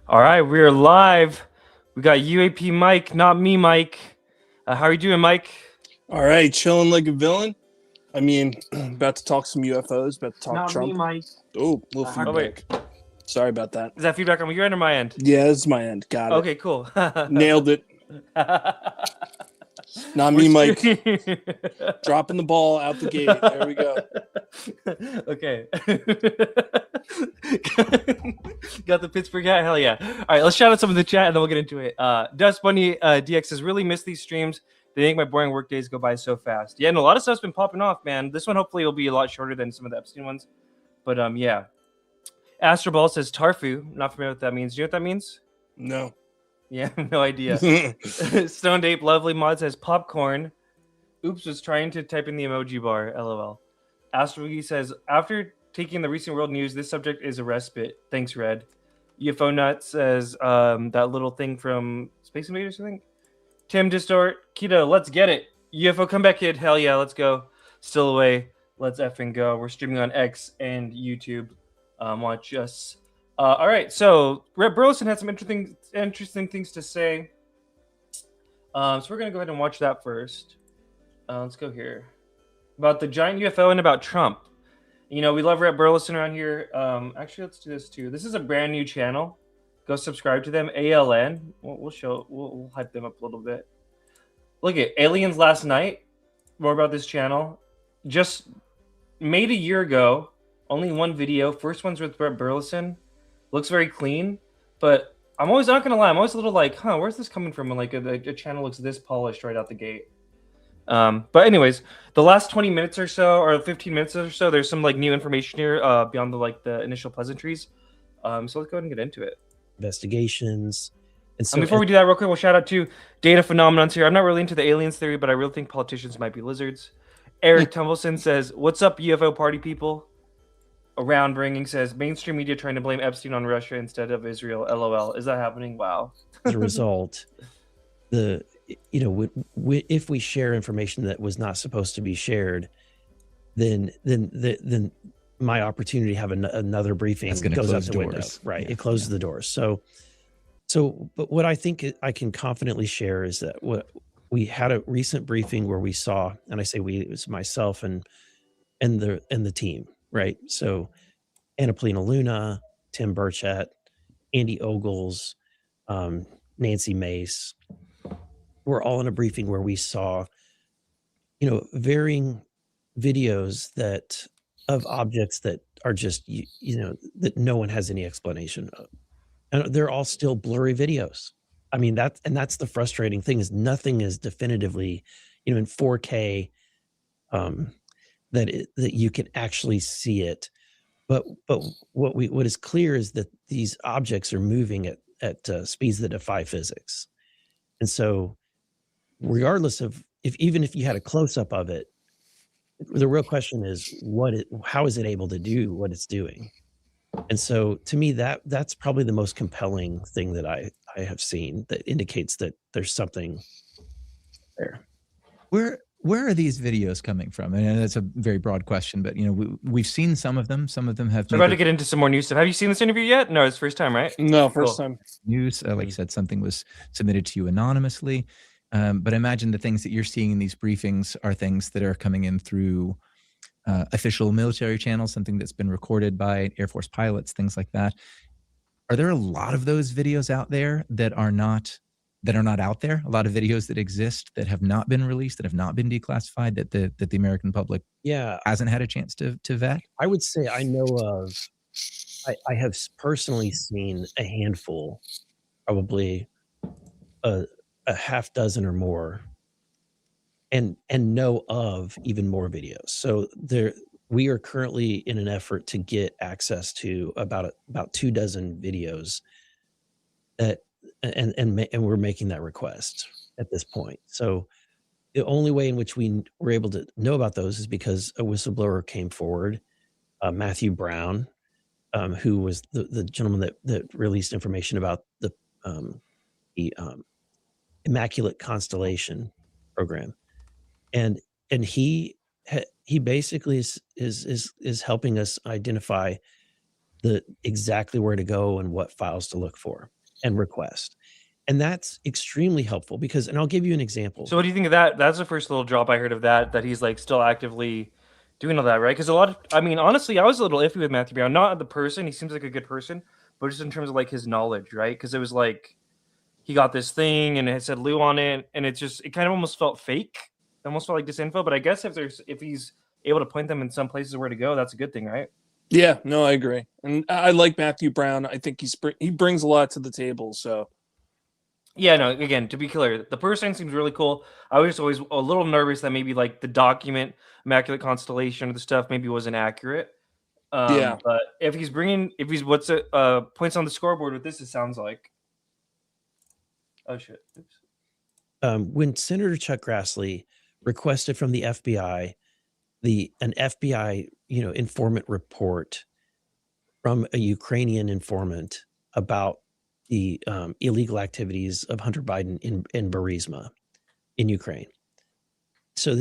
All right, we're live. We got UAP Mike, not me, Mike. How are you doing, Mike? All right, chilling like a villain. I mean, about to talk some UFOs, about to talk Not Trump. me, Mike. Oh, little Oh, wait. feedback. Sorry about that. Is that feedback on your end or my end? Yeah, this is my end. Got it. Okay, cool. Nailed it. Not me, Mike. Dropping the ball out the gate. There we go. Okay. Got the Pittsburgh hat? Hell yeah. All right, let's shout out some of the chat and then we'll get into it. Dust Bunny DX says, really miss these streams. They make my boring work days go by so fast. Yeah, and a lot of stuff's been popping off, man. This one hopefully will be a lot shorter than some of the Epstein ones. But yeah. Astroball says Tarfu. Not familiar with what that means. Do you know what that means? No. Yeah, no idea. Stoned Ape Lovely Mod says popcorn. Oops, was trying to type in the emoji bar. LOL. Astrogi says, after taking the recent world news, this subject is a respite. Thanks, Red. UFO Nut says that little thing from Space Invaders, I think. Tim Distort, Keto, let's get it. UFO comeback kid, hell yeah, let's go. Still away, let's effing go. We're streaming on X and YouTube. Watch us. All right, so Rep Burlison had some interesting things to say. So we're gonna go ahead and watch that first. Let's go here. About the giant UFO and about Trump. You know, we love Rep Burlison around here. Actually, let's do this too. This is a brand new channel. Go subscribe to them. ALN. We'll hype them up a little bit. Look at Aliens Last Night. More about this channel. Just made a year ago. Only one video. First one's with Rep Burlison. Looks very clean, but I'm always not gonna lie. I'm always a little like, where's this coming from? When like a channel looks this polished right out the gate. But anyways, the last 20 minutes or so, or 15 minutes or so, there's some like new information here beyond the initial pleasantries. So let's go ahead and get into it. Investigations. And so before we do that, real quick, we'll shout out to Data Phenomenons here. I'm not really into the aliens theory, but I really think politicians might be lizards. Eric Tumbleson says, "What's up, UFO party people?" Around bringing says, mainstream media trying to blame Epstein on Russia instead of Israel. LOL. Is that happening? Wow. As a result, if we share information that was not supposed to be shared, then my opportunity to have another briefing goes out the window. Right. Yeah, it closes the doors. So, but what I think I can confidently share is that what we had a recent briefing where we saw, and I say we, it was myself and the team. Right. So Anna Luna, Tim Burchett, Andy Ogles, Nancy Mace, we're all in a briefing where we saw, varying videos of objects that are just, that no one has any explanation of. And they're all still blurry videos. I mean, that's the frustrating thing is nothing is definitively, in 4K, that you can actually see it, but what is clear is that these objects are moving at speeds that defy physics, and so regardless of even if you had a close-up of it, the real question is how is it able to do what it's doing? And so to me that's probably the most compelling thing that I have seen that indicates that there's something there. Where are these videos coming from? And that's a very broad question, but we've seen some of them. Some of them have. So we're about to get into some more news stuff. Have you seen this interview yet? No, it's first time, right? No, first time. News, like you said, something was submitted to you anonymously. But I imagine the things that you're seeing in these briefings are things that are coming in through official military channels, something that's been recorded by Air Force pilots, things like that. Are there a lot of those videos out there that are not out there? A lot of videos that exist that have not been released, that have not been declassified, that the American public hasn't had a chance to vet? I would say I know of, I have personally seen a handful, probably a half dozen or more, and know of even more videos. So we are currently in an effort to get access to about 24 videos that and we're making that request at this point. So the only way in which we were able to know about those is because a whistleblower came forward, Matthew Brown, who was the gentleman that released information about the Immaculate Constellation program, and he basically is helping us identify exactly where to go and what files to look for and request. And that's extremely helpful because, and I'll give you an example. So what do you think of that? That's the first little drop I heard of that he's like still actively doing all that, right? Because a lot of, I mean, honestly, I was a little iffy with Matthew Brown. Not the person, he seems like a good person, but just in terms of like his knowledge, right? Because it was like he got this thing and it said Lou on it, and it kind of almost felt fake. It almost felt like disinfo. But I guess if he's able to point them in some places where to go, that's a good thing, right? Yeah, no, I agree, and I like Matthew Brown. I think he brings a lot to the table. So yeah, no. Again, to be clear, the person seems really cool. I was always a little nervous that maybe like the document, Immaculate Constellation, or the stuff maybe wasn't accurate. Yeah. But if he's points on the scoreboard with this, it sounds like. Oh shit! Oops. When Senator Chuck Grassley requested from the FBI an FBI informant report from a Ukrainian informant about the illegal activities of Hunter Biden in Burisma in Ukraine. So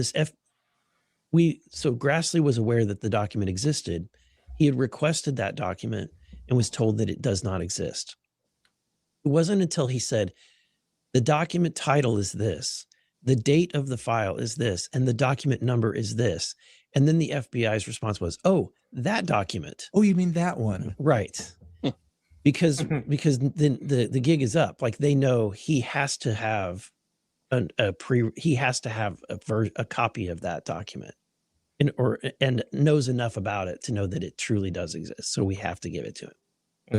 Grassley was aware that the document existed. He had requested that document and was told that it does not exist. It wasn't until he said, the document title is this, the date of the file is this, and the document number is this. And then the FBI's response was, oh, that document. Oh, you mean that one? Right. Because then the gig is up. Like they know he has to have a copy of that document and knows enough about it to know that it truly does exist. So we have to give it to him.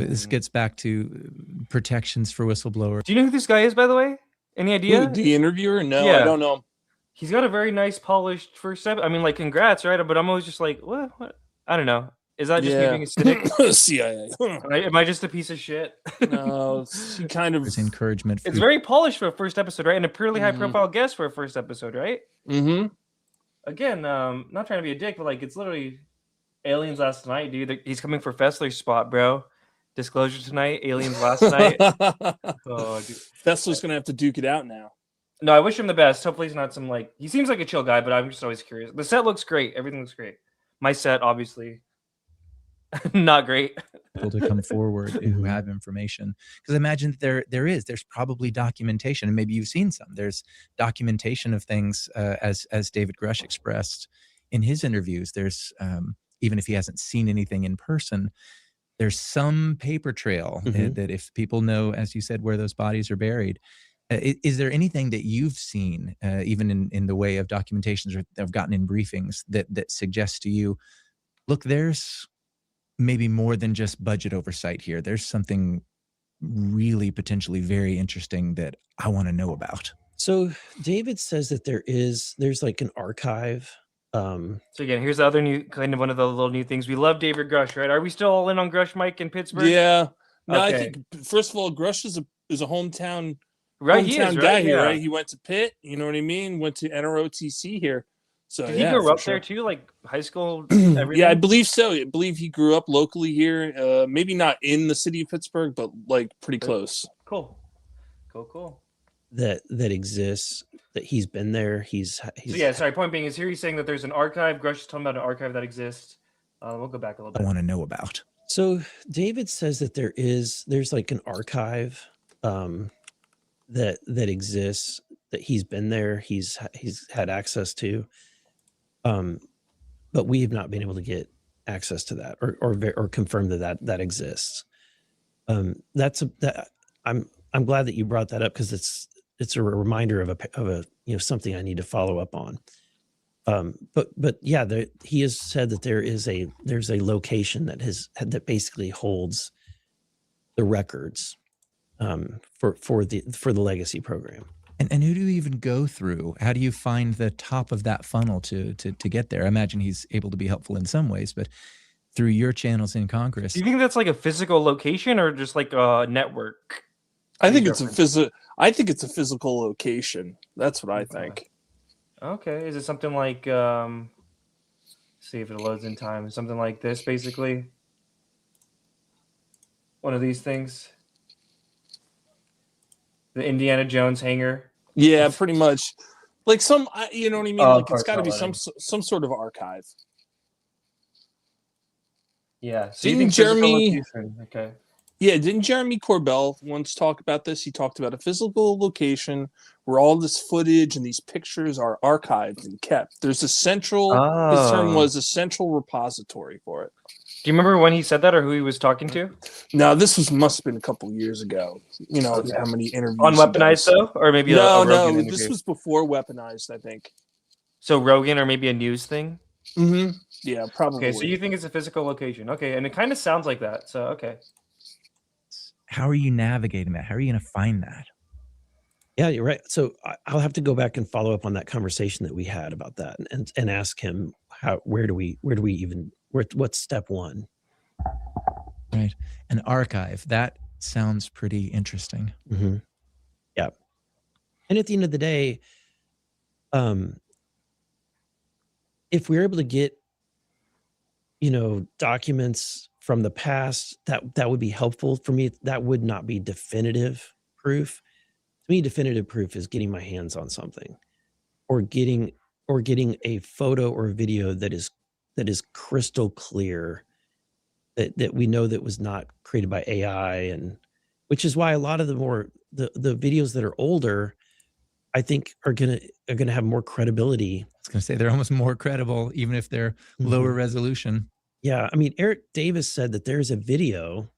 This gets back to protections for whistleblowers. Do you know who this guy is, by the way? Any idea? The interviewer? No, Yeah. I don't know. He's got a very nice, polished first step. I mean, like, congrats, right? But I'm always just like, what? I don't know. Is that just me being a cynic? CIA. Am I just a piece of shit? No, she kind of. There's encouragement. It's very polished for a first episode, right? And a purely high-profile guest for a first episode, right? Mm-hmm. Again, not trying to be a dick, but like, it's literally Aliens last night, dude. He's coming for Fessler's spot, bro. Disclosure tonight, Aliens last night. Oh, dude. Fessler's gonna have to duke it out now. No, I wish him the best. Hopefully he's not some like, he seems like a chill guy, but I'm just always curious. The set looks great. Everything looks great. My set, obviously, not great. People to come forward who have information, because imagine there's probably documentation, and maybe you've seen some. There's documentation of things, as David Grush expressed in his interviews. There's even if he hasn't seen anything in person, there's some paper trail that if people know, as you said, where those bodies are buried. Is there anything that you've seen, even in the way of documentations or have gotten in briefings that suggests to you, look, there's maybe more than just budget oversight here. There's something really potentially very interesting that I want to know about. So David says that there's like an archive. So again, here's the other one of the little new things. We love David Grush, right? Are we still all in on Grush, Mike, in Pittsburgh? Yeah. No, Okay. I think first of all, Grush is a hometown Right? guy here, Yeah. right? He went to Pitt, you know what I mean? Went to NROTC here. So Did he grow up there too, like high school? Everything? Yeah, I believe so. I believe he grew up locally here. Maybe not in the city of Pittsburgh, but like pretty close. Cool. That exists, that he's been there. He's So yeah, sorry. Point being is here he's saying that there's an archive. Grush is talking about an archive that exists. We'll go back a little bit. I want to know about. So David says that there's like an archive that exists, that he's been there. He's had access to, but we have not been able to get access to that or confirm that exists. I'm glad that you brought that up, because it's a reminder of a something I need to follow up on. But yeah, he has said that there's a location that basically holds the records for the legacy program. And who do you even go through? How do you find the top of that funnel to get there? I imagine he's able to be helpful in some ways, but through your channels in Congress. Do you think that's like a physical location or just like a network? I think it's a physical location. That's what I think. Okay. Is it something like see if it loads in time? Something like this, basically. One of these things. The Indiana Jones hangar. Yeah, pretty much. Like you know what I mean? Oh, Like it's got to be some sort of archive. Yeah. So you Didn't think physical Jeremy? location? Okay. Yeah, didn't Jeremy Corbell once talk about this? He talked about a physical location where all this footage and these pictures are archived and kept. There's a central. His term Oh. was a central repository for it. Do you remember when he said that or who he was talking to? Now, this must have been a couple years ago. You know Okay. how many interviews On he Weaponized does. though, or maybe a No, Rogan no, interview. this was before Weaponized, I think. So Rogan or maybe a news thing. Mm-hmm. Yeah, probably. Okay, so you think it's a physical location? Okay, and it kind of sounds like that. So okay. How are you navigating that? How are you going to find that? Yeah, you're right. So I'll have to go back and follow up on that conversation that we had about that, and ask him where do we even what's step one? Right. An archive. That sounds pretty interesting. Mm-hmm. Yeah. And at the end of the day, if we're able to get, documents from the past, that would be helpful for me. That would not be definitive proof. To me, definitive proof is getting my hands on something, or getting a photo or a video that is crystal clear, that we know that was not created by AI, and which is why a lot of the videos that are older, I think are gonna have more credibility. I was going to say they're almost more credible, even if they're lower resolution. Yeah, I mean, Eric Davis said that there's a video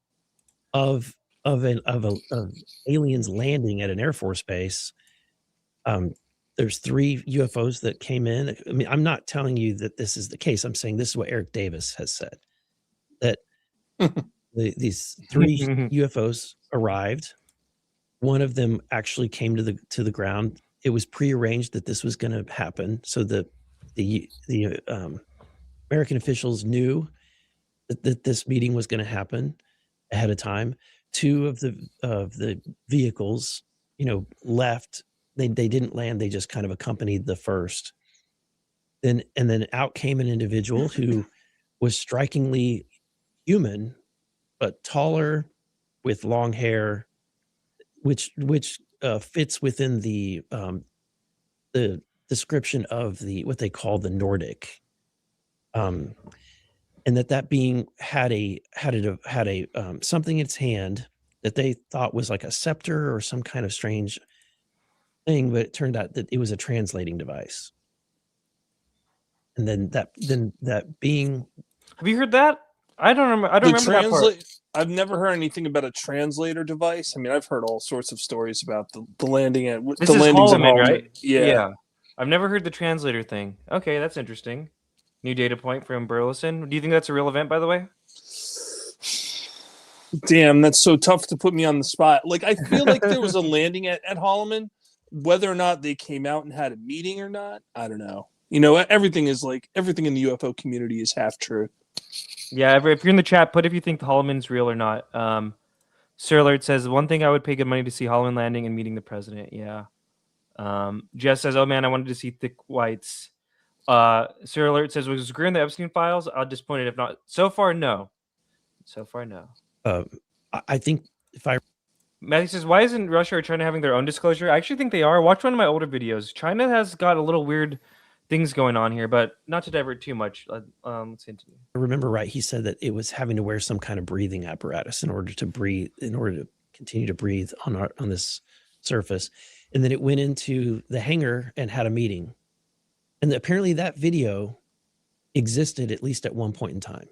of aliens landing at an Air Force base. There's 3 UFOs that came in. I mean, I'm not telling you that this is the case. I'm saying this is what Eric Davis has said, that these 3 UFOs arrived. One of them actually came to the ground. It was prearranged that this was going to happen, so the American officials knew that this meeting was going to happen ahead of time. 2 of the vehicles, left. They didn't land. They just kind of accompanied the first. Then out came an individual who was strikingly human, but taller, with long hair, which fits within the description of what they call the Nordic, and that being had a something in its hand that they thought was like a scepter or some kind of strange thing, but it turned out that it was a translating device. And then that being. Have you heard that? I don't remember. I don't remember that part. I've never heard anything about a translator device. I mean, I've heard all sorts of stories about the landing at This the is landings at Holloman, Holloman. right? Yeah. I've never heard the translator thing. Okay, that's interesting. New data point from Burlison. Do you think that's a real event, by the way? Damn, that's so tough to put me on the spot. Like, I feel like there was a landing at Holloman. Whether or not they came out and had a meeting or not, I don't know. Everything in the UFO community is half true. Yeah, if you're in the chat, put if you think the Holloman's real or not. Sir Alert says, one thing I would pay good money to see Holloman landing and meeting the president. Yeah. Jess says, oh man, I wanted to see thick whites. Sir Alert says, was Greer in the Epstein files? I'll disappoint it if not. So far, no. I think Matthew says, why isn't Russia or China having their own disclosure? I actually think they are. Watch one of my older videos. China has got a little weird things going on here, but not to divert too much. Let's continue. I remember right. He said that it was having to wear some kind of breathing apparatus in order to continue to breathe on this surface. And then it went into the hangar and had a meeting. And apparently that video existed at least at one point in time.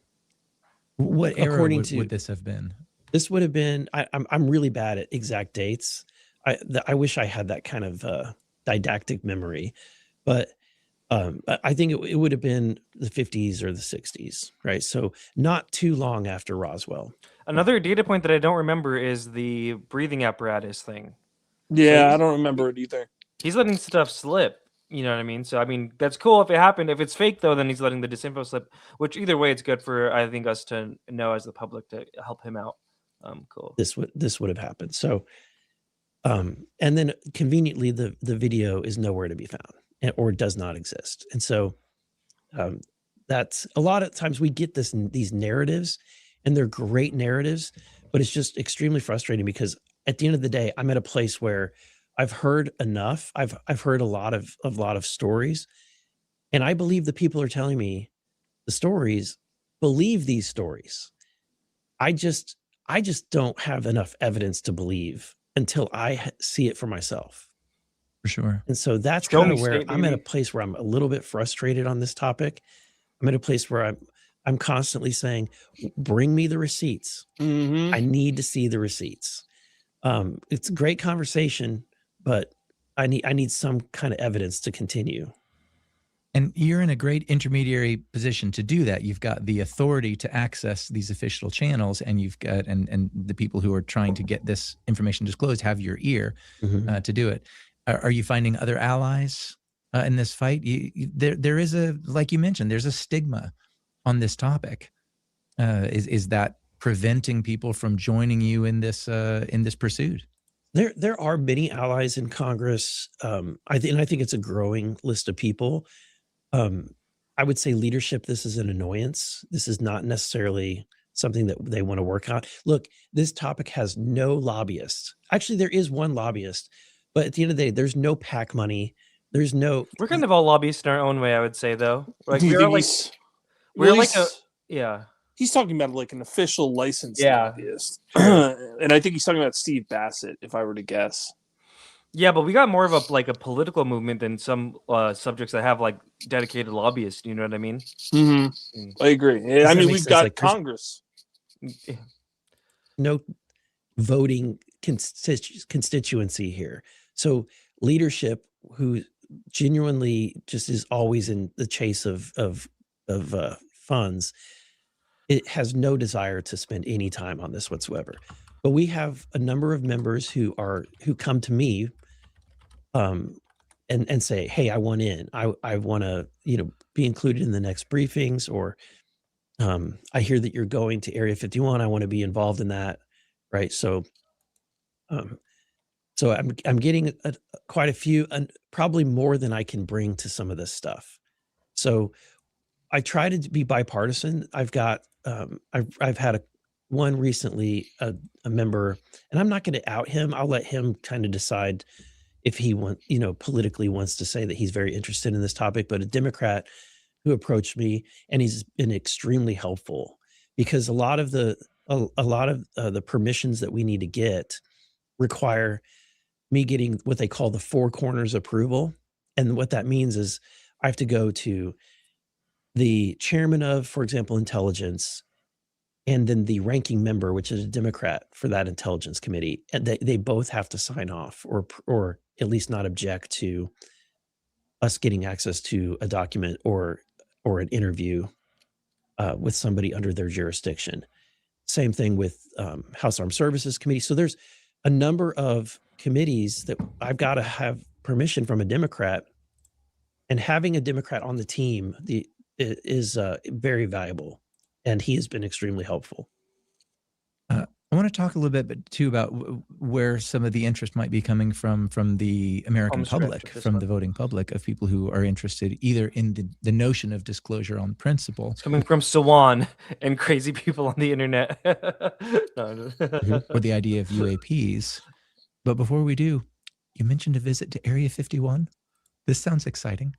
What era According would this have been? This would have been, I'm really bad at exact dates. I wish I had that kind of didactic memory, but I think it would have been the 50s or the 60s, right? So not too long after Roswell. Another data point that I don't remember is the breathing apparatus thing. Yeah, I don't remember it either. He's letting stuff slip. You know what I mean? So, I mean, that's cool if it happened. If it's fake, though, then he's letting the disinfo slip, which either way, it's good for, I think, us to know as the public to help him out. Cool. This would have happened. So, and then conveniently, the video is nowhere to be found or does not exist. And so that's a lot of times we get these narratives, and they're great narratives, but it's just extremely frustrating because at the end of the day, I'm at a place where I've heard enough. I've heard a lot of stories, and I believe the people are telling me the stories, believe these stories. I just don't have enough evidence to believe until I see it for myself. For sure. And so that's Show kind me of where state, I'm at a baby. place where I'm a little bit frustrated on this topic. I'm at a place where I'm constantly saying, bring me the receipts. Mhm. I need to see the receipts. It's a great conversation, but I need some kind of evidence to continue. And you're in a great intermediary position to do that. You've got the authority to access these official channels, and you've got and the people who are trying to get this information disclosed have your ear to do it. Are you finding other allies in this fight? There is a, like you mentioned, there's a stigma on this topic. Is that preventing people from joining you in this pursuit? There are many allies in Congress. I think it's a growing list of people. I would say leadership, this is an annoyance. This is not necessarily something that they want to work on. Look, this topic has no lobbyists. Actually, there is one lobbyist, but at the end of the day, there's no PAC money. There's no. We're kind of all lobbyists in our own way, I would say, though. Like Do you we're think like he's? we're well, like a he's- yeah. He's talking about like an official licensed Yeah, lobbyist, and I think he's talking about Steve Bassett, if I were to guess. Yeah, but we got more of a political movement than some subjects that have like dedicated lobbyists. You know what I mean? Mm-hmm. I agree. Does I that mean, make we've sense? got Like, there's Congress. no voting constituency here. So leadership, who genuinely just is always in the chase of funds, it has no desire to spend any time on this whatsoever. But we have a number of members who come to me and say, hey, I want in. I want to, be included in the next briefings, or I hear that you're going to Area 51. I want to be involved in that. Right. So I'm getting quite a few, and probably more than I can bring to some of this stuff. So I try to be bipartisan. I've got I've had one recently, a member, and I'm not going to out him. I'll let him kind of decide if he politically wants to say that he's very interested in this topic. But a Democrat who approached me, and he's been extremely helpful, because a lot of the permissions that we need to get require me getting what they call the four corners approval. And what that means is I have to go to the chairman of, for example, intelligence, and then the ranking member, which is a Democrat for that intelligence committee. And they both have to sign off, or at least not object to us getting access to a document or an interview with somebody under their jurisdiction. Same thing with House Armed Services Committee. So there's a number of committees that I've got to have permission from a Democrat, and having a Democrat on the team is very valuable, and he has been extremely helpful. I want to talk a little bit too about where some of the interest might be coming from the American public, from the voting public, of people who are interested either in the notion of disclosure on principle. It's coming from Sawan and crazy people on the internet. Or the idea of UAPs. But before we do, you mentioned a visit to Area 51. This sounds exciting.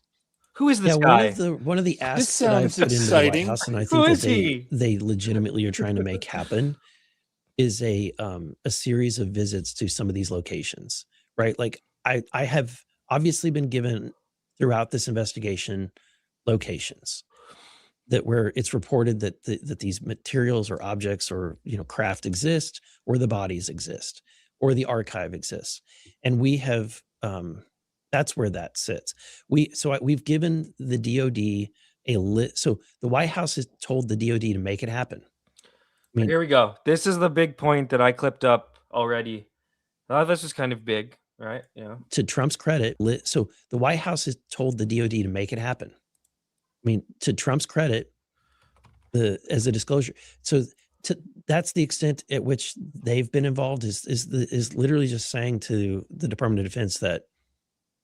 Who is this guy? One of the asks that I've put into the White House, and I think that they legitimately are trying to make happen, is a series of visits to some of these locations, right? Like I have obviously been given throughout this investigation locations where it's reported that these materials or objects or craft exist, or the bodies exist, or the archive exists, and we have that's where that sits. We've given the DoD a list. So the White House has told the DoD to make it happen. I mean, here we go. This is the big point that I clipped up already. This is kind of big, right? Yeah. To Trump's credit, so the White House has told the DoD to make it happen. I mean, to Trump's credit, as a disclosure. So that's the extent at which they've been involved. Is literally just saying to the Department of Defense that,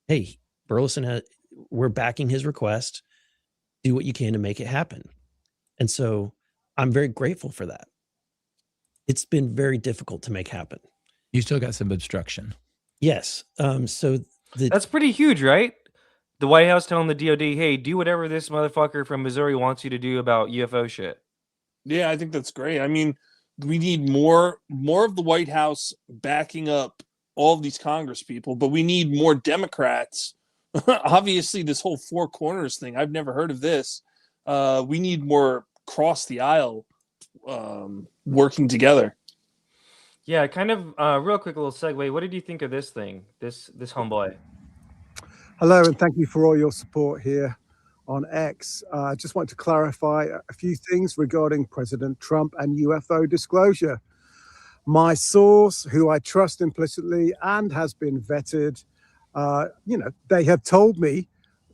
hey, Burlison, we're backing his request. Do what you can to make it happen. And so I'm very grateful for that. It's been very difficult to make happen. You still got some obstruction. Yes. So that's pretty huge, right? The White House telling the DoD, hey, do whatever this motherfucker from Missouri wants you to do about UFO shit. Yeah, I think that's great. I mean, we need more of the White House backing up all of these Congress people, but we need more Democrats. Obviously, this whole four corners thing, I've never heard of this. We need more cross the aisle working together. Yeah, kind of real quick little segue. What did you think of this thing? This homeboy? Hello, and thank you for all your support here on X. I just want to clarify a few things regarding President Trump and UFO disclosure. My source, who I trust implicitly and has been vetted, they have told me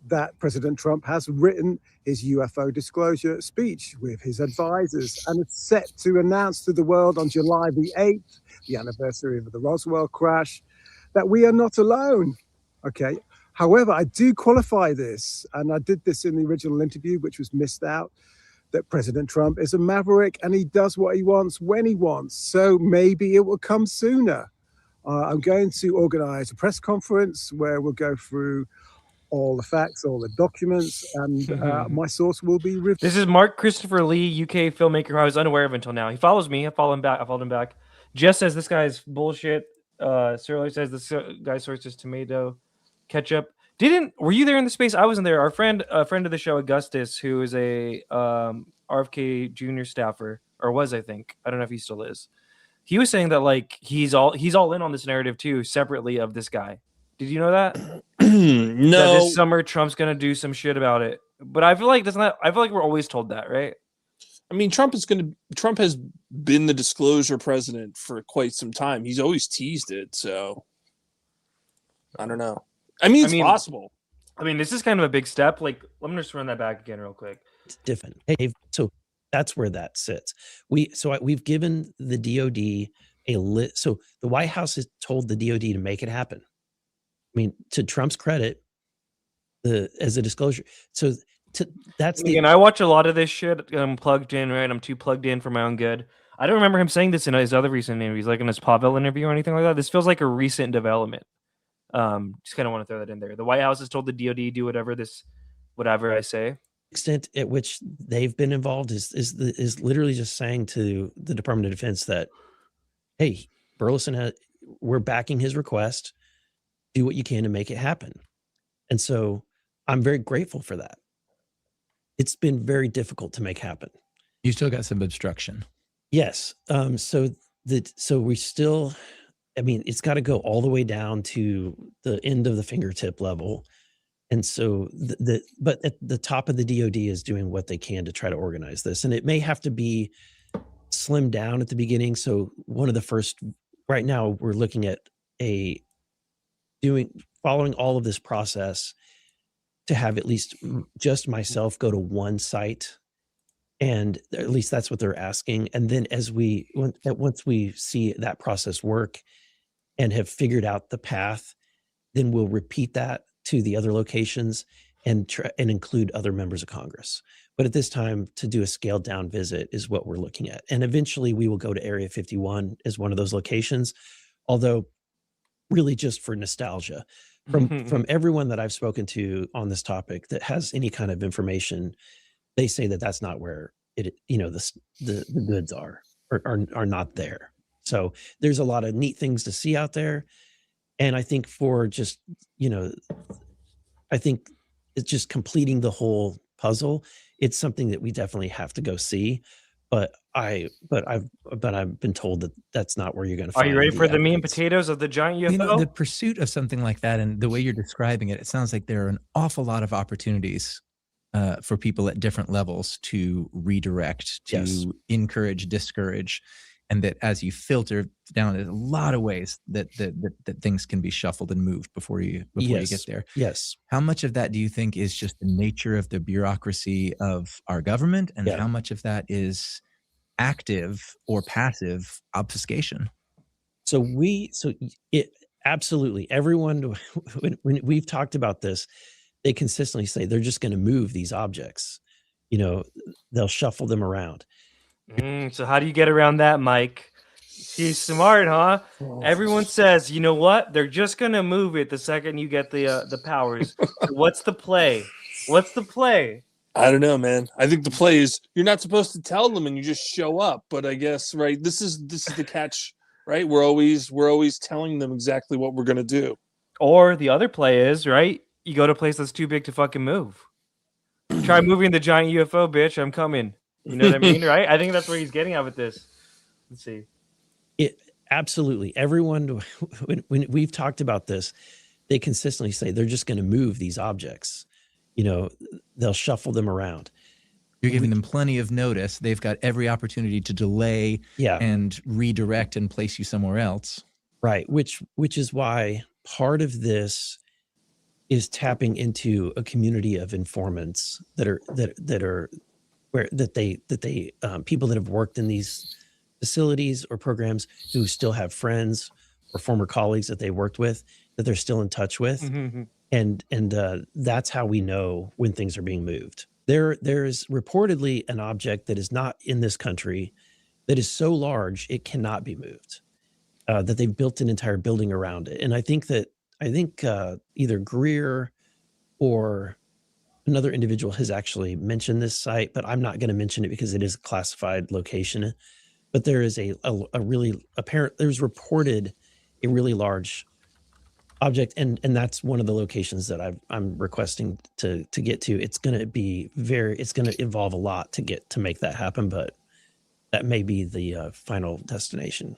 that President Trump has written his UFO disclosure speech with his advisors and is set to announce to the world on July the 8th, the anniversary of the Roswell crash, that we are not alone. Okay. However, I do qualify this, and I did this in the original interview, which was missed out, that President Trump is a maverick and he does what he wants when he wants. So maybe it will come sooner. I'm going to organize a press conference where we'll go through all the facts, all the documents, and my source will be reviewed. This is Mark Christopher Lee, UK filmmaker who I was unaware of until now. He follows me. I followed him back. Jess says this guy's bullshit. Sirlo says this guy's source is tomato ketchup. Were you there in the space? I wasn't there. A friend of the show, Augustus, who is a RFK junior staffer, or was, I think. I don't know if he still is. He was saying that like he's all in on this narrative too, separately of this guy. Did you know that? No. That this summer Trump's gonna do some shit about it. But I feel like we're always told that, right? I mean, Trump has been the disclosure president for quite some time. He's always teased it, so I don't know. I mean, it's possible. I mean, this is kind of a big step. Like, let me just run that back again real quick. It's different. Hey, so that's where that sits. We've given the DOD a list. So the White House has told the DOD to make it happen. I mean, to Trump's credit, as a disclosure. So that's Again, I watch a lot of this shit. I'm plugged in, right? I'm too plugged in for my own good. I don't remember him saying this in his other recent interviews, like in his Pavel interview or anything like that. This feels like a recent development. Just kind of want to throw that in there. The White House has told the DOD do whatever I say. Extent at which they've been involved is literally just saying to the Department of Defense that, hey, Burlison, we're backing his request. Do what you can to make it happen. And so I'm very grateful for that. It's been very difficult to make happen. You still got some obstruction. Yes. So we still, I mean, it's got to go all the way down to the end of the fingertip level. And so but at the top of the DOD is doing what they can to try to organize this. And it may have to be slimmed down at the beginning. So one of the first, right now we're looking at following all of this process to have at least just myself go to one site. And at least that's what they're asking. And then once we see that process work and have figured out the path, then we'll repeat that to the other locations and include other members of Congress. But at this time, to do a scaled down visit is what we're looking at. And eventually we will go to Area 51 as one of those locations, although really just for nostalgia. From everyone that I've spoken to on this topic that has any kind of information, they say that that's not where the goods are not there. So there's a lot of neat things to see out there. And I think for just, I think it's just completing the whole puzzle. It's something that we definitely have to go see. But I've been told that that's not where you're going to find. Are you ready for the evidence. meat and potatoes of the giant UFO? You know, the pursuit of something like that and the way you're describing it, it sounds like there are an awful lot of opportunities for people at different levels to redirect, to encourage, discourage, and that as you filter down, there's a lot of ways that things can be shuffled and moved before you get there. Yes. How much of that do you think is just the nature of the bureaucracy of our government, and how much of that is active or passive obfuscation? So it absolutely, everyone, when we've talked about this, they consistently say they're just going to move these objects. They'll shuffle them around. So how do you get around that, Mike? She's smart, huh? Everyone says, you know what? They're just gonna move it the second you get the powers. So what's the play? I don't know, man. I think the play is you're not supposed to tell them and you just show up. But I guess, right, this is the catch, right? We're always telling them exactly what we're gonna do. Or the other play is, right, you go to a place that's too big to fucking move. Try moving the giant UFO, bitch. I'm coming. You know what I mean, right? I think that's where he's getting at with this. Let's see. Absolutely. Everyone, when we've talked about this, they consistently say they're just going to move these objects. You know, they'll shuffle them around. You're giving them plenty of notice. They've got every opportunity to delay and redirect and place you somewhere else. Right. Which is why part of this is tapping into a community of informants that people that have worked in these facilities or programs who still have friends or former colleagues that they worked with that they're still in touch with. Mm-hmm. And that's how we know when things are being moved. There's reportedly an object that is not in this country that is so large it cannot be moved, that they've built an entire building around it. And I think either Greer or another individual has actually mentioned this site, but I'm not going to mention it because it is a classified location. But there is there's reported a really large object, and that's one of the locations that I'm requesting to get to. It's going to involve a lot to make that happen, but that may be the final destination.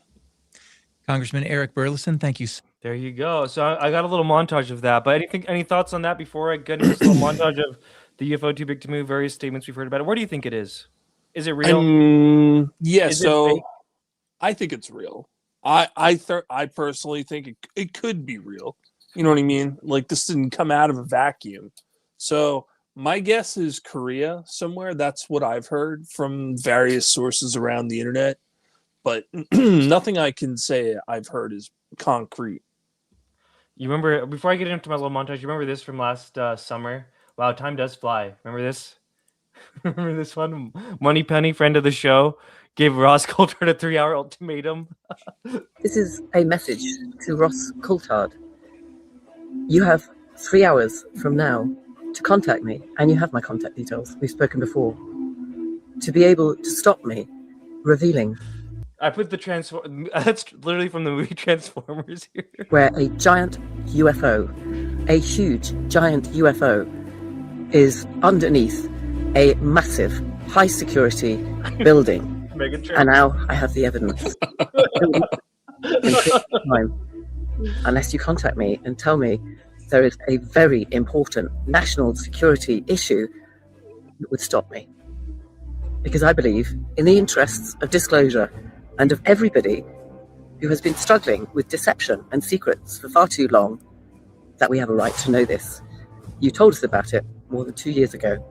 Congressman Eric Burlison, thank you. There you go. So I got a little montage of that, but any thoughts on that before I get into this little montage of the UFO too big to move, various statements we've heard about it? Where do you think it is? Is it real? So I think it's real. I personally think it could be real. You know what I mean? Like, this didn't come out of a vacuum. So my guess is Korea somewhere. That's what I've heard from various sources around the internet. But nothing I can say I've heard is concrete. You remember, before I get into my little montage, you remember this from last summer? Wow, time does fly. Remember this? Remember this one? Moneypenny, friend of the show, gave Ross Coulthard a 3-hour ultimatum. This is a message to Ross Coulthard. You have 3 hours from now to contact me, and you have my contact details. We've spoken before. To be able to stop me revealing. I put that's literally from the movie Transformers here. Where a giant UFO, a huge giant UFO, is underneath a massive high security building. And now I have the evidence. Unless you contact me and tell me there is a very important national security issue that would stop me. Because I believe, in the interests of disclosure and of everybody who has been struggling with deception and secrets for far too long, that we have a right to know this. You told us about it more than 2 years ago.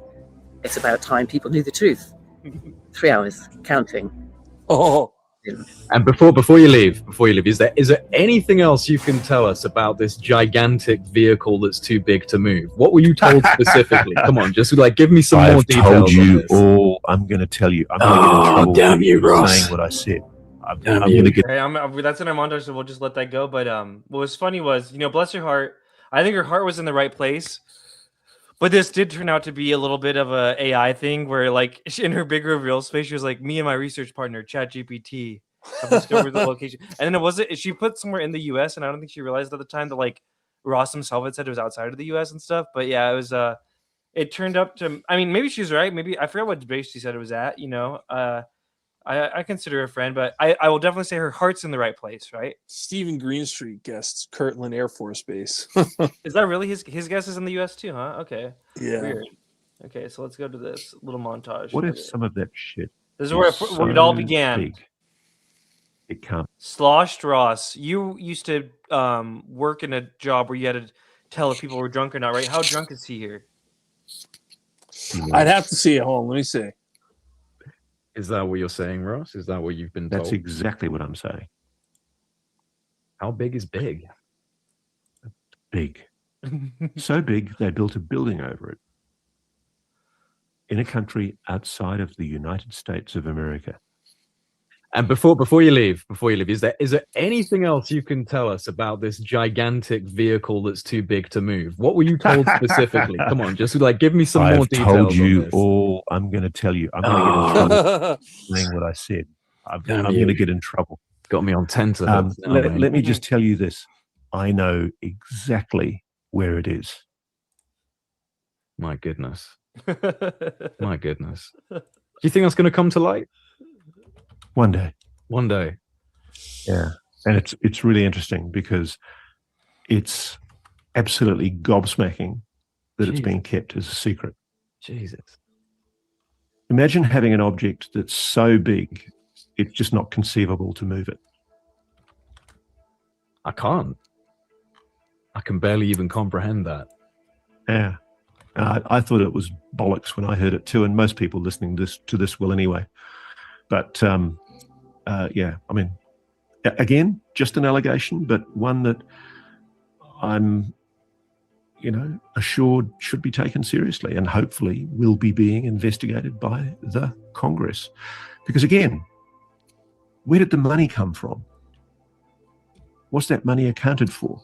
It's about time people knew the truth. 3 hours, counting. Oh. And before you leave, is there anything else you can tell us about this gigantic vehicle that's too big to move? What were you told specifically? Come on, just like give me some more details. I've told you all. I'm going to tell you. I'm going to get in trouble damn you, Ross. saying what I said. I'm Damn going you. to get. Hey, that's in our montage, so we'll just let that go. But what was funny was, bless her heart. I think her heart was in the right place. But this did turn out to be a little bit of a AI thing where, like, in her big reveal space, she was like, me and my research partner, ChatGPT, have discovered the location. And then she put somewhere in the U.S., and I don't think she realized at the time that, like, Ross himself had said it was outside of the U.S. and stuff. But, yeah, it was, it turned up to, I mean, maybe she's right. Maybe, I forgot what base she said it was at, I consider her a friend, but I will definitely say her heart's in the right place, right? Stephen Greenstreet guests Kirtland Air Force Base. Is that really his guess is in the U.S. too, huh? Okay. Yeah. Weird. Okay, so let's go to this little montage. What if some of that shit? This is where it all began. Big, it can't. Sloshed Ross, you used to work in a job where you had to tell if people were drunk or not, right? How drunk is he here? I'd have to see it home. Let me see. Is that what you're saying, Ross? Is that what you've been told? That's exactly what I'm saying. How big is big? Big. So big, they built a building over it. In a country outside of the United States of America. And before you leave, is there anything else you can tell us about this gigantic vehicle that's too big to move? What were you told specifically? Come on, just like give me some more I've details. told you on this. all I'm going to tell you. I'm going to get in trouble saying what I said. I'm going to get in trouble. Got me on tenterhooks. Let me just tell you this. I know exactly where it is. My goodness. My goodness. Do you think that's going to come to light? One day. One day. Yeah. And it's really interesting because it's absolutely gobsmacking that it's being kept as a secret. Jesus. Imagine having an object that's so big, it's just not conceivable to move it. I can't. I can barely even comprehend that. Yeah. I thought it was bollocks when I heard it too, and most people listening to this will anyway. But yeah, I mean, again, just an allegation, but one that I'm, assured should be taken seriously and hopefully will be being investigated by the Congress. Because again, where did the money come from? What's that money accounted for?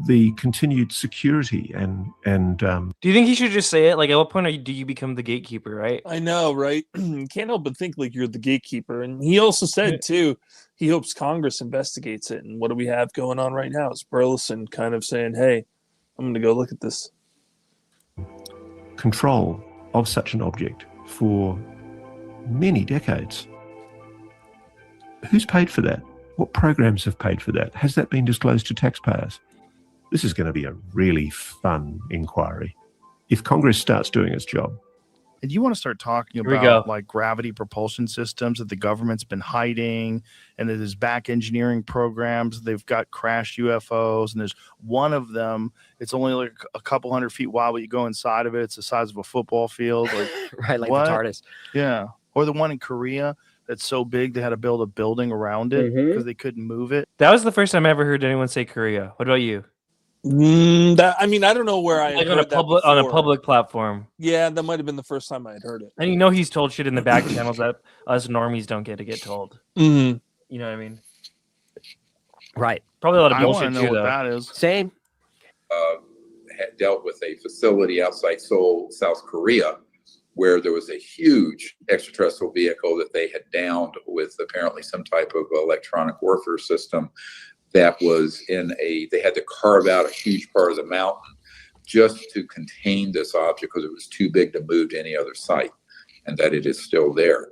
The continued security and do you think he should just say it? Like, at what point do you become the gatekeeper, right? I know, right? You can't help but think like you're the gatekeeper. And he also said too, he hopes Congress investigates it. And what do we have going on right now? It's Burlison kind of saying, hey, I'm going to go look at this. Control of such an object for many decades. Who's paid for that? What programs have paid for that? Has that been disclosed to taxpayers? This is going to be a really fun inquiry if Congress starts doing its job. And you want to start talking about like gravity propulsion systems that the government's been hiding, and that there's back engineering programs. They've got crashed UFOs, and there's one of them. It's only like a couple 100 feet wide, but you go inside of it, it's the size of a football field. Like, right, like what? the TARDIS. Yeah. Or the one in Korea that's so big they had to build a building around it because they couldn't move it. That was the first time I ever heard anyone say Korea. What about you? I don't know where I like heard on a public platform. Yeah, that might have been the first time I had heard it. And he's told shit in the back channels that us normies don't get told. Mm-hmm. You know what I mean? Right. Probably a lot of bullshit. I want to know what that is. Same. Had dealt with a facility outside Seoul, South Korea, where there was a huge extraterrestrial vehicle that they had downed with apparently some type of electronic warfare system that was they had to carve out a huge part of the mountain just to contain this object because it was too big to move to any other site, and that it is still there.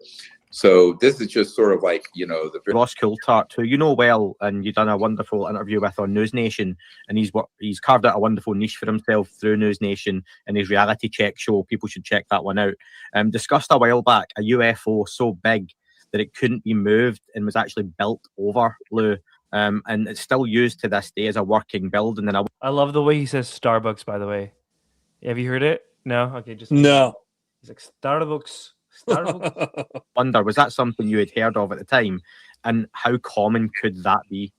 So this is just sort of like, the Ross Coulthart, who you know well, and you've done a wonderful interview with on News Nation, and he's carved out a wonderful niche for himself through News Nation and his reality check show. People should check that one out. Discussed a while back a UFO so big that it couldn't be moved and was actually built over Lou. And it's still used to this day as a working building. And I love the way he says Starbucks, by the way. Have you heard it? No? Okay, just no. He's like Starbucks. Wonder, was that something you had heard of at the time? And how common could that be?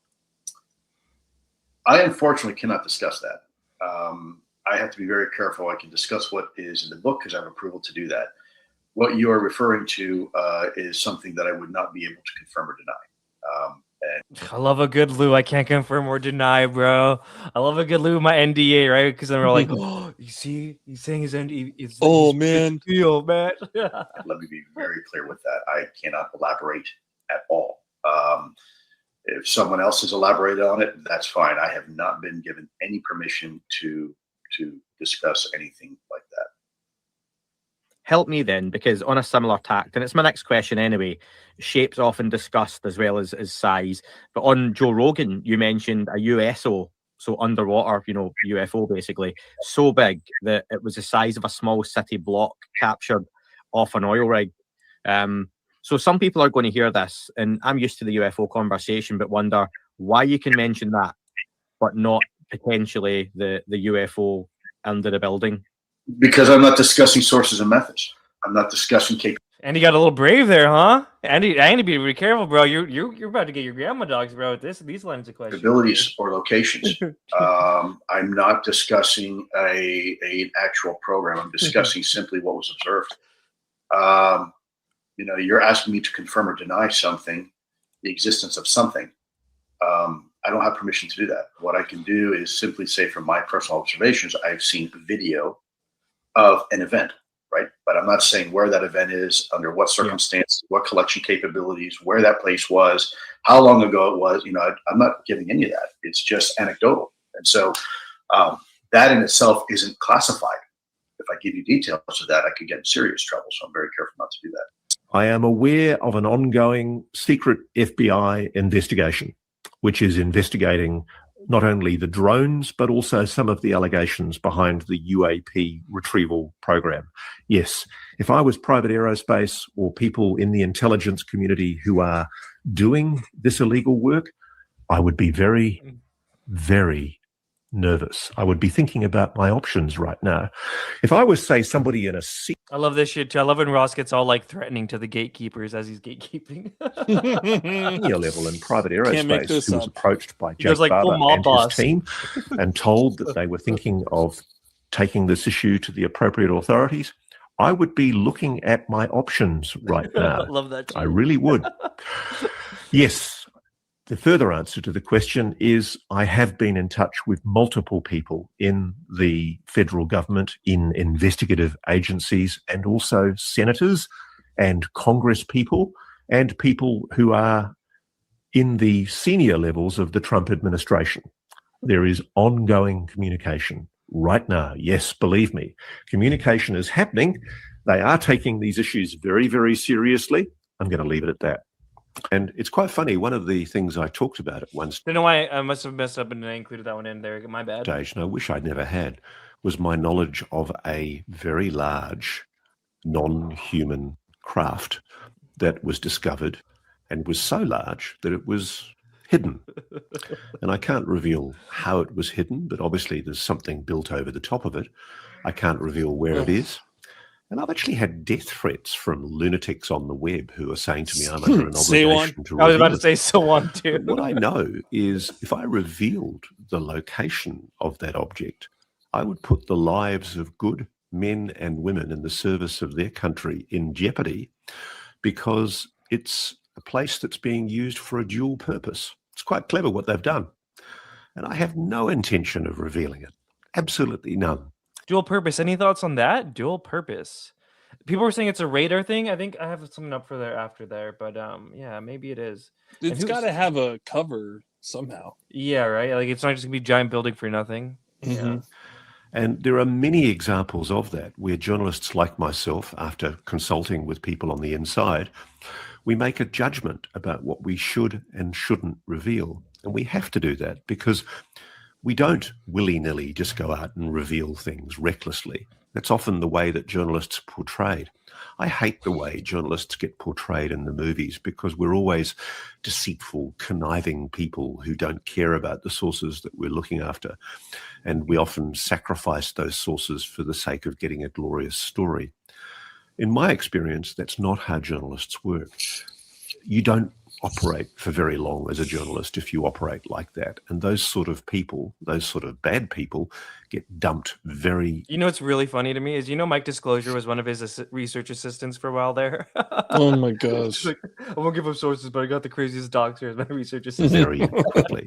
I unfortunately cannot discuss that. I have to be very careful. I can discuss what is in the book because I have approval to do that. What you are referring to is something that I would not be able to confirm or deny. I love a good Lou. I can't confirm or deny, bro. I love a good Lou. My NDA, right? Because then we're like, oh, you see, he's saying his NDA. Man, deal, man. Let me be very clear with that. I cannot elaborate at all. If someone else has elaborated on it, that's fine. I have not been given any permission to discuss anything like that. Help me then, because on a similar tact, and it's my next question anyway, shape's often discussed as well as size. But on Joe Rogan, you mentioned a USO, so underwater, UFO basically, so big that it was the size of a small city block captured off an oil rig. So some people are going to hear this, and I'm used to the UFO conversation, but wonder why you can mention that, but not potentially the UFO under the building. Because I'm not discussing sources and methods. I'm not discussing capabilities. Andy got a little brave there, huh? Andy, be really careful, bro. You're about to get your grandma dogs, bro. With these lines of questions. Abilities or locations. I'm not discussing an actual program. I'm discussing simply what was observed. You're asking me to confirm or deny something, the existence of something. I don't have permission to do that. What I can do is simply say, from my personal observations, I've seen video of an event, right? But I'm not saying where that event is, under what circumstances, what collection capabilities, where that place was, how long ago it was. I'm not giving any of that. It's just anecdotal. And so that in itself isn't classified. If I give you details of that, I could get in serious trouble. So I'm very careful not to do that. I am aware of an ongoing secret FBI investigation, which is investigating not only the drones, but also some of the allegations behind the UAP retrieval program. Yes, if I was private aerospace or people in the intelligence community who are doing this illegal work, I would be very, very nervous. I would be thinking about my options right now. If I was, say, somebody in a I love this shit too. I love when Ross gets all like threatening to the gatekeepers as he's gatekeeping. senior level in private aerospace who was approached by Jake like Barber and boss. his team and told that they were thinking of taking this issue to the appropriate authorities, I would be looking at my options right now. Love that. I really would. Yes. The further answer to the question is I have been in touch with multiple people in the federal government, in investigative agencies, and also senators and Congress people and people who are in the senior levels of the Trump administration. There is ongoing communication right now. Yes, believe me, communication is happening. They are taking these issues very, very seriously. I'm going to leave it at that. And it's quite funny. One of the things I talked about at one stage, I don't know why I must have messed up and I included that one in there. My bad. And I wish I'd never had, was my knowledge of a very large non-human craft that was discovered and was so large that it was hidden. And I can't reveal how it was hidden, but obviously there's something built over the top of it. I can't reveal where it is. And I've actually had death threats from lunatics on the web who are saying to me, I'm under an obligation to reveal I was about to say so on too. What I know is if I revealed the location of that object, I would put the lives of good men and women in the service of their country in jeopardy because it's a place that's being used for a dual purpose. It's quite clever what they've done. And I have no intention of revealing it. Absolutely none. Dual purpose. Any thoughts on that? Dual purpose. People were saying it's a radar thing. I think I have something up for there after there, but yeah, maybe it is. It's got to have a cover somehow. Yeah, right. Like it's not just gonna be a giant building for nothing. Mm-hmm. Yeah. And there are many examples of that where journalists like myself, after consulting with people on the inside, we make a judgment about what we should and shouldn't reveal. And we have to do that because we don't willy-nilly just go out and reveal things recklessly. That's often the way that journalists are portrayed. I hate the way journalists get portrayed in the movies because we're always deceitful, conniving people who don't care about the sources that we're looking after. And we often sacrifice those sources for the sake of getting a glorious story. In my experience, that's not how journalists work. You don't operate for very long as a journalist if you operate like that. And those sort of people, those sort of bad people, get dumped very... You know what's really funny to me is, Mike Disclosure was one of his research assistants for a while there. Oh my gosh. Like, I won't give up sources, but I got the craziest doctor as my research assistant. Very quickly.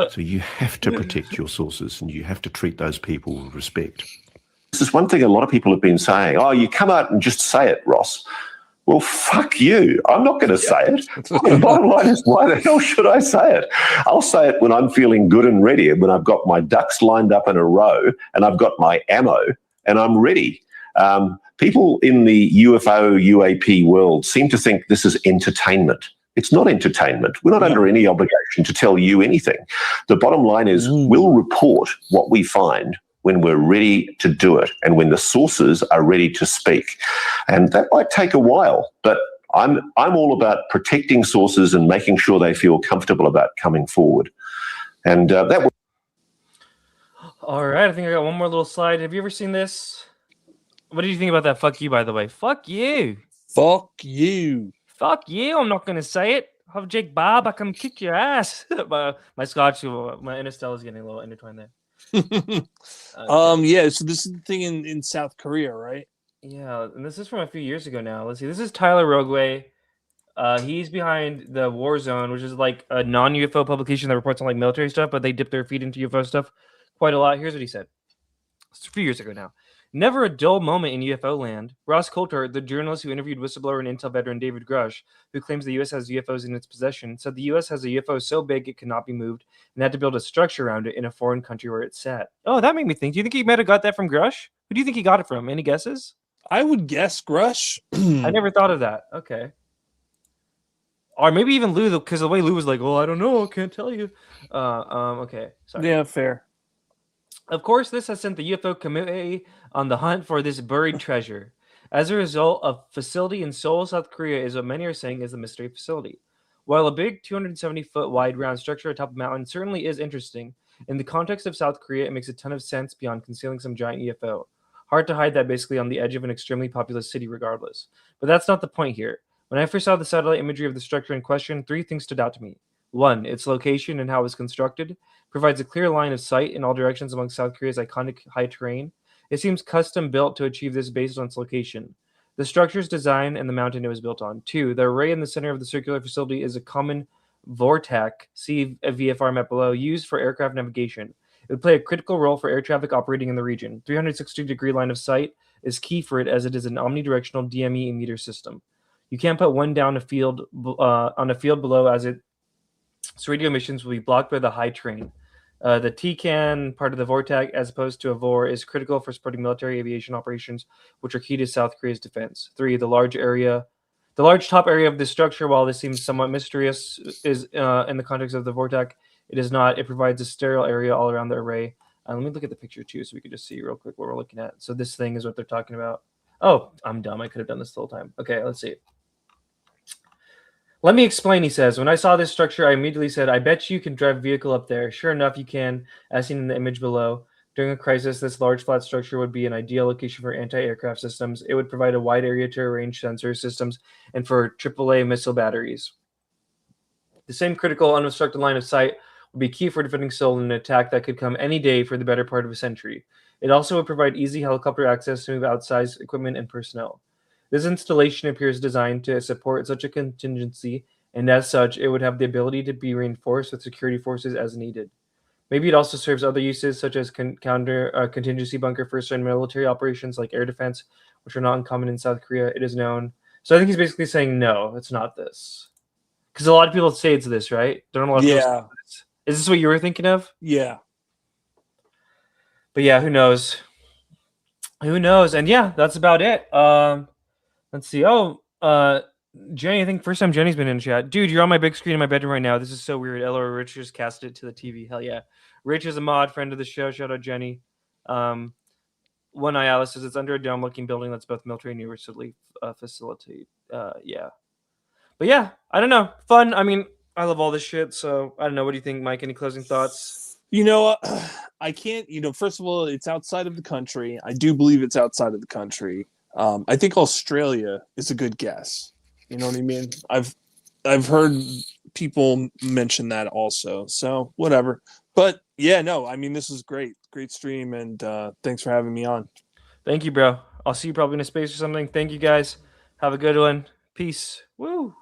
So you have to protect your sources and you have to treat those people with respect. This is one thing a lot of people have been saying. Oh, you come out and just say it, Ross. Well, fuck you. I'm not going to say it. The bottom line is, why the hell should I say it? I'll say it when I'm feeling good and ready, when I've got my ducks lined up in a row and I've got my ammo and I'm ready. People in the UFO, UAP world seem to think this is entertainment. It's not entertainment. We're not under any obligation to tell you anything. The bottom line is we'll report what we find when we're ready to do it and when the sources are ready to speak. And that might take a while, but I'm all about protecting sources and making sure they feel comfortable about coming forward. And that was... All right, I think I got one more little slide. Have you ever seen this? What did you think about that? Fuck you, by the way. Fuck you. Fuck you. Fuck you. I'm not going to say it. Have Jake Barber come kick your ass. My Scotch, my Interstellar is getting a little intertwined there. Yeah, so this is the thing in South Korea, right? Yeah, and this is from a few years ago now. Let's see. This is Tyler Rogueway. He's behind the War Zone, which is like a non-UFO publication that reports on like military stuff, but they dip their feet into UFO stuff quite a lot. Here's what he said. It's a few years ago now. Never a dull moment in UFO land. Ross Coulter, the journalist who interviewed whistleblower and intel veteran David Grush, who claims the U.S. has UFOs in its possession, said the U.S. has a UFO so big it cannot be moved and had to build a structure around it in a foreign country where it's sat. Oh, that made me think. Do you think he might have got that from Grush? Who do you think he got it from? Any guesses? I would guess Grush. I never thought of that. Okay. Or maybe even Lou, because the way Lou was like, well, I don't know, I can't tell you. Okay, sorry. Yeah, fair. Of course, this has sent the UFO community on the hunt for this buried treasure. As a result, a facility in Seoul, South Korea is what many are saying is the mystery facility. While a big 270-foot wide round structure atop a mountain certainly is interesting, in the context of South Korea, it makes a ton of sense beyond concealing some giant UFO. Hard to hide that basically on the edge of an extremely populous city regardless. But that's not the point here. When I first saw the satellite imagery of the structure in question, 3 things stood out to me. 1, its location and how it was constructed provides a clear line of sight in all directions among South Korea's iconic high terrain. It seems custom built to achieve this based on its location. The structure's design and the mountain it was built on. 2, the array in the center of the circular facility is a common VORTAC, see a VFR map below, used for aircraft navigation. It would play a critical role for air traffic operating in the region. 360-degree line of sight is key for it as it is an omnidirectional DME emitter system. You can't put one down on a field below as its radio emissions will be blocked by the high terrain. The TCAN part of the VORTAC, as opposed to a VOR, is critical for supporting military aviation operations, which are key to South Korea's defense. 3, the large top area of the structure, while this seems somewhat mysterious, is in the context of the VORTAC, it is not. It provides a sterile area all around the array. Let me look at the picture too, so we can just see real quick what we're looking at. So this thing is what they're talking about. Oh, I'm dumb. I could have done this the whole time. Okay, let's see. Let me explain, he says. When I saw this structure, I immediately said, I bet you can drive a vehicle up there. Sure enough, you can, as seen in the image below. During a crisis, this large flat structure would be an ideal location for anti-aircraft systems. It would provide a wide area to arrange sensor systems and for AAA missile batteries. The same critical unobstructed line of sight would be key for defending Seoul in an attack that could come any day for the better part of a century. It also would provide easy helicopter access to move outsized equipment and personnel. This installation appears designed to support such a contingency, and as such, it would have the ability to be reinforced with security forces as needed. Maybe it also serves other uses, such as contingency bunker for certain military operations like air defense, which are not uncommon in South Korea. It is known. So I think he's basically saying, no, it's not this. Because a lot of people say it's this, right? Don't a lot of people say this. Is this what you were thinking of? Yeah. But yeah, who knows? Who knows? And yeah, that's about it. Let's see. Oh, Jenny, I think first time Jenny's been in chat. Dude, you're on my big screen in my bedroom right now. This is so weird. LR Rich just cast it to the TV. Hell yeah. Rich is a mod, friend of the show. Shout out Jenny. One Eye Alice says it's under a dome-looking building that's both military and university facility. Yeah. But yeah, I don't know. Fun. I mean, I love all this shit. So I don't know. What do you think, Mike? Any closing thoughts? You know, I can't, first of all, it's outside of the country. I do believe it's outside of the country. I think Australia is a good guess. You know what I mean? I've heard people mention that also. So whatever. But yeah, no, I mean, this is great. Great stream. And thanks for having me on. Thank you, bro. I'll see you probably in a space or something. Thank you, guys. Have a good one. Peace. Woo.